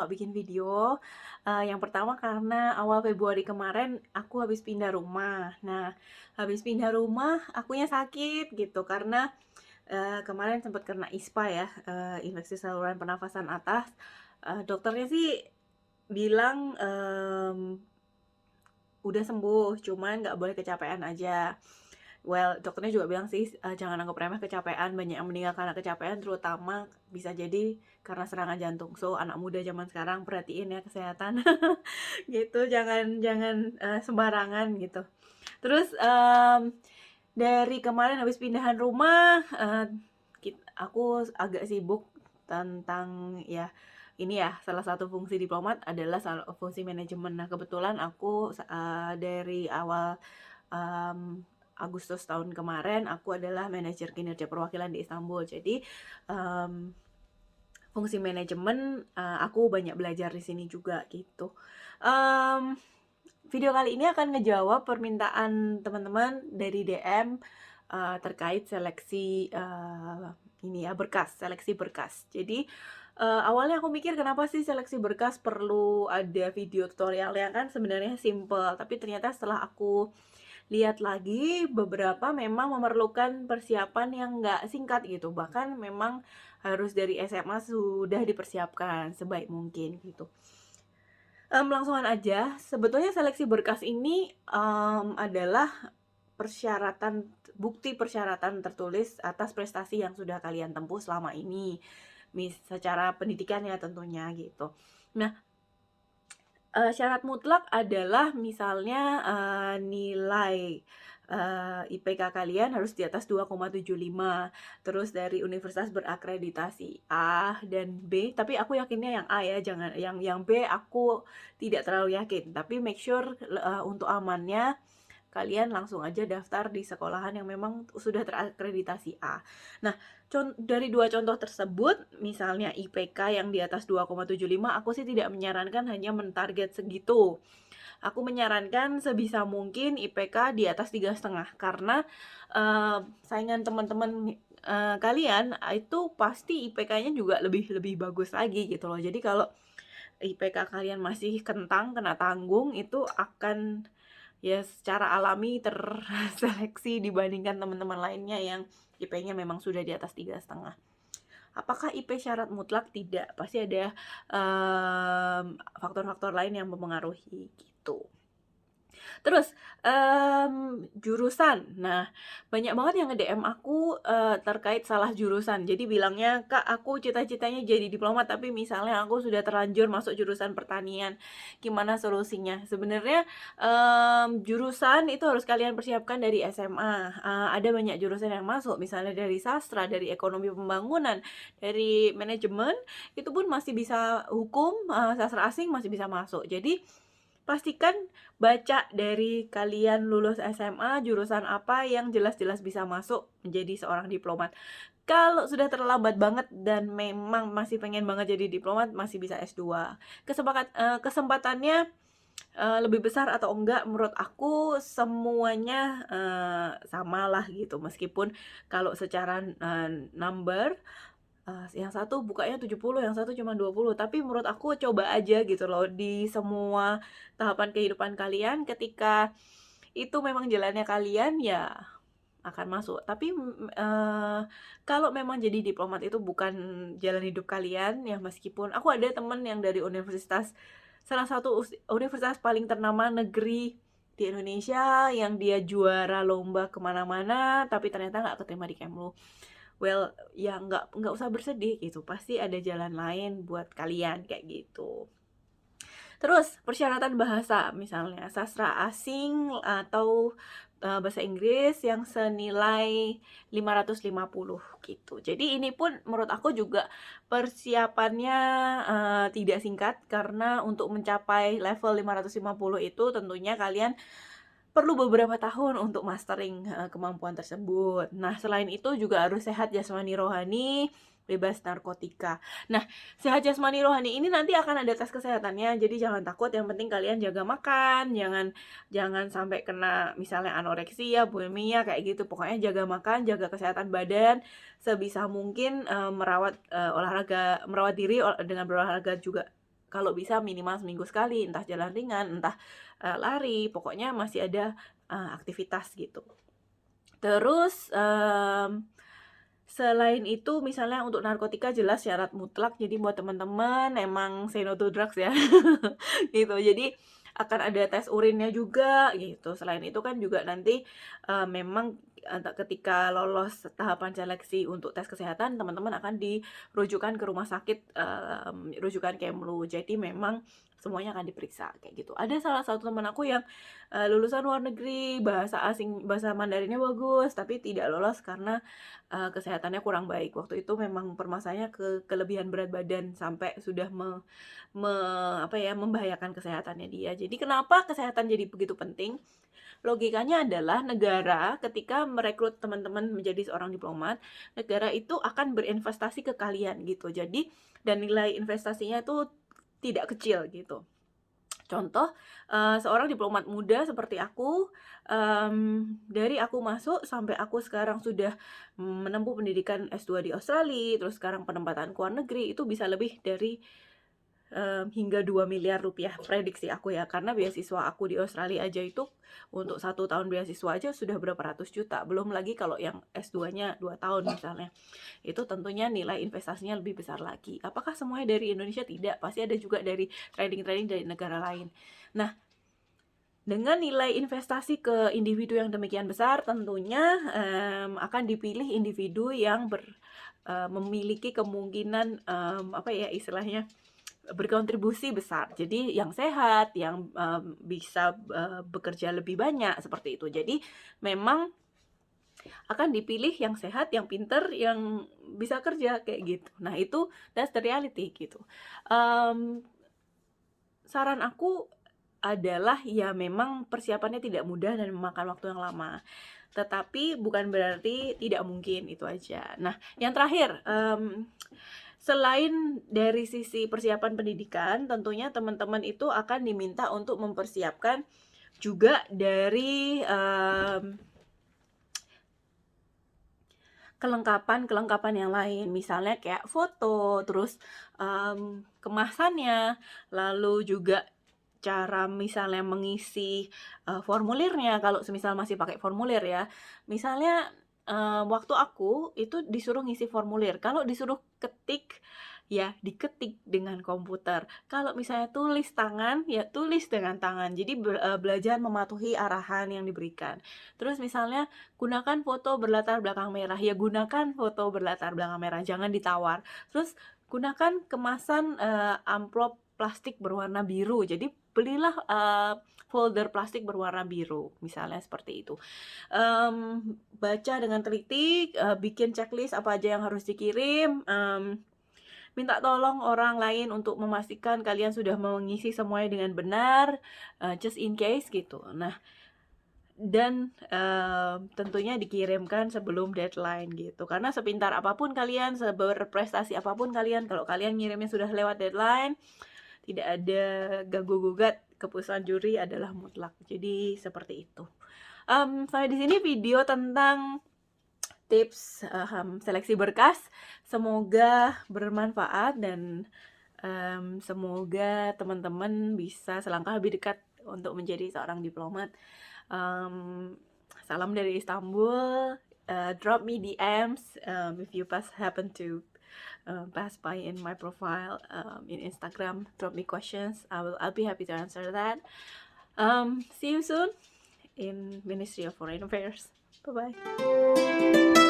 nggak bikin video. Yang pertama karena awal Februari kemarin aku habis pindah rumah. Nah, habis pindah rumah akunya sakit gitu karena kemarin sempat kena ISPA ya, infeksi saluran pernafasan atas. Dokternya sih bilang udah sembuh, cuman nggak boleh kecapean aja. Well, dokternya juga bilang sih, jangan anggap remeh kecapean, banyak yang meninggal karena kecapean, terutama bisa jadi karena serangan jantung. So, anak muda zaman sekarang perhatiin ya kesehatan, gitu, jangan jangan, sembarangan gitu. Terus, dari kemarin habis pindahan rumah, aku agak sibuk tentang ya ini ya, salah satu fungsi diplomat adalah fungsi manajemen. Nah, kebetulan aku dari awal Agustus tahun kemarin aku adalah manajer kinerja perwakilan di Istanbul. Jadi fungsi manajemen aku banyak belajar di sini juga gitu. Um, Video kali ini akan ngejawab permintaan teman-teman dari DM terkait seleksi ini ya seleksi berkas. Jadi awalnya aku mikir kenapa sih seleksi berkas perlu ada video tutorialnya, kan sebenarnya simple, tapi ternyata setelah aku lihat lagi beberapa memang memerlukan persiapan yang nggak singkat gitu, bahkan memang harus dari SMA sudah dipersiapkan sebaik mungkin gitu. Langsungan aja, sebetulnya seleksi berkas ini adalah persyaratan bukti persyaratan tertulis atas prestasi yang sudah kalian tempuh selama ini, secara pendidikan ya tentunya gitu. Nah, syarat mutlak adalah misalnya nilai IPK kalian harus di atas 2,75, terus dari universitas berakreditasi A dan B, tapi aku yakinnya yang A ya, jangan yang B aku tidak terlalu yakin, tapi make sure untuk amannya kalian langsung aja daftar di sekolahan yang memang sudah terakreditasi A. Nah, dari dua contoh tersebut, misalnya IPK yang di atas 2,75, aku sih tidak menyarankan hanya mentarget segitu. Aku menyarankan sebisa mungkin IPK di atas 3,5, karena saingan teman-teman kalian itu pasti IPK-nya juga lebih lebih bagus lagi gitu loh. Jadi kalau IPK kalian masih kentang, kena tanggung, itu akan ya secara alami terseleksi dibandingkan teman-teman lainnya yang IP-nya memang sudah di atas 3,5. Apakah IP syarat mutlak? Tidak, pasti ada faktor-faktor lain yang mempengaruhi gitu. Terus, jurusan. Nah, banyak banget yang nge-DM aku, terkait salah jurusan. Jadi bilangnya, "Kak, aku cita-citanya jadi diplomat, tapi misalnya aku sudah terlanjur masuk jurusan pertanian, gimana solusinya?" Sebenarnya, jurusan itu harus kalian persiapkan dari SMA. Ada banyak jurusan yang masuk, misalnya dari sastra, dari ekonomi pembangunan, dari manajemen, itu pun masih bisa hukum, sastra asing masih bisa masuk. Jadi, pastikan baca dari kalian lulus SMA, jurusan apa yang jelas-jelas bisa masuk menjadi seorang diplomat. Kalau sudah terlambat banget dan memang masih pengen banget jadi diplomat, masih bisa S2. Kesempatannya lebih besar atau enggak, menurut aku semuanya samalah gitu. Meskipun kalau secara number, yang satu bukanya 70, yang satu cuma 20, tapi menurut aku coba aja gitu loh di semua tahapan kehidupan kalian, ketika itu memang jalannya kalian, ya akan masuk. Tapi, kalau memang jadi diplomat itu bukan jalan hidup kalian, ya meskipun aku ada temen yang dari universitas, salah satu universitas paling ternama negeri di Indonesia, yang dia juara lomba kemana-mana, tapi ternyata nggak keterima di Kemlu. Well, ya nggak usah bersedih gitu, pasti ada jalan lain buat kalian, kayak gitu. Terus persyaratan bahasa, misalnya sastra asing atau bahasa Inggris yang senilai 550 gitu. Jadi ini pun menurut aku juga persiapannya tidak singkat, karena untuk mencapai level 550 itu tentunya kalian perlu beberapa tahun untuk mastering kemampuan tersebut. Nah, selain itu juga harus sehat jasmani rohani, bebas narkotika. Nah, sehat jasmani rohani ini nanti akan ada tes kesehatannya, jadi jangan takut, yang penting kalian jaga makan, jangan jangan sampai kena misalnya anoreksia, bulimia, kayak gitu. Pokoknya jaga makan, jaga kesehatan badan, sebisa mungkin merawat olahraga, merawat diri dengan berolahraga juga kalau bisa minimal seminggu sekali, entah jalan ringan, entah lari, pokoknya masih ada aktivitas gitu. Terus selain itu misalnya untuk narkotika jelas syarat mutlak, jadi buat teman-teman emang say no to drugs ya, gitu. Jadi akan ada tes urinnya juga gitu. Selain itu kan juga nanti, memang ketika lolos tahapan seleksi untuk tes kesehatan, teman-teman akan dirujukan ke rumah sakit, rujukan Kemlu. Jadi memang semuanya akan diperiksa kayak gitu. Ada salah satu teman aku yang, lulusan luar negeri, bahasa Mandarinnya bagus, tapi tidak lolos karena kesehatannya kurang baik. Waktu itu memang permasalahannya kelebihan berat badan sampai sudah membahayakan kesehatannya dia. Jadi kenapa kesehatan jadi begitu penting? Logikanya adalah negara ketika merekrut teman-teman menjadi seorang diplomat, negara itu akan berinvestasi ke kalian gitu. Jadi dan nilai investasinya itu tidak kecil gitu. Contoh, seorang diplomat muda seperti aku, dari aku masuk sampai aku sekarang sudah menempuh pendidikan S2 di Australia, terus sekarang penempatan ke luar negeri, itu bisa lebih dari, hingga 2 miliar rupiah prediksi aku ya, karena beasiswa aku di Australia aja itu untuk 1 tahun beasiswa aja sudah berapa ratus juta, belum lagi kalau yang S2-nya 2 tahun misalnya. Itu tentunya nilai investasinya lebih besar lagi. Apakah semuanya dari Indonesia? Tidak, pasti ada juga dari trading-trading dari negara lain. Nah, dengan nilai investasi ke individu yang demikian besar, tentunya akan dipilih individu yang memiliki kemungkinan istilahnya berkontribusi besar. Jadi yang sehat, yang bisa bekerja lebih banyak seperti itu. Jadi memang akan dipilih yang sehat, yang pinter, yang bisa kerja kayak gitu. Nah itu that's the reality gitu. Saran aku adalah ya memang persiapannya tidak mudah dan memakan waktu yang lama. Tetapi bukan berarti tidak mungkin, itu aja. Nah, yang terakhir, selain dari sisi persiapan pendidikan, tentunya teman-teman itu akan diminta untuk mempersiapkan juga dari kelengkapan yang lain. Misalnya kayak foto, terus kemasannya, lalu juga cara misalnya mengisi formulirnya, kalau semisal masih pakai formulir ya. Misalnya waktu aku itu disuruh ngisi formulir, kalau disuruh ketik, ya diketik dengan komputer. Kalau misalnya tulis tangan, ya tulis dengan tangan. Jadi belajar mematuhi arahan yang diberikan. Terus misalnya gunakan foto berlatar belakang merah, ya gunakan foto berlatar belakang merah, jangan ditawar. Terus gunakan kemasan amplop plastik berwarna biru. Jadi belilah folder plastik berwarna biru, misalnya seperti itu. Baca dengan teliti, bikin checklist apa aja yang harus dikirim, minta tolong orang lain untuk memastikan kalian sudah mengisi semuanya dengan benar, just in case gitu. Nah, dan tentunya dikirimkan sebelum deadline gitu. Karena sepintar apapun kalian, seberprestasi apapun kalian, kalau kalian ngirimnya sudah lewat deadline, tidak ada ganggu-gugat, keputusan juri adalah mutlak. Jadi seperti itu. Sampai di sini video tentang tips seleksi berkas. Semoga bermanfaat dan semoga teman-teman bisa selangkah lebih dekat untuk menjadi seorang diplomat. Salam dari Istanbul. Drop me DMs if you happen to pass by in my profile in Instagram. Drop me questions. I'll be happy to answer that. See you soon in Ministry of Foreign Affairs. Bye bye.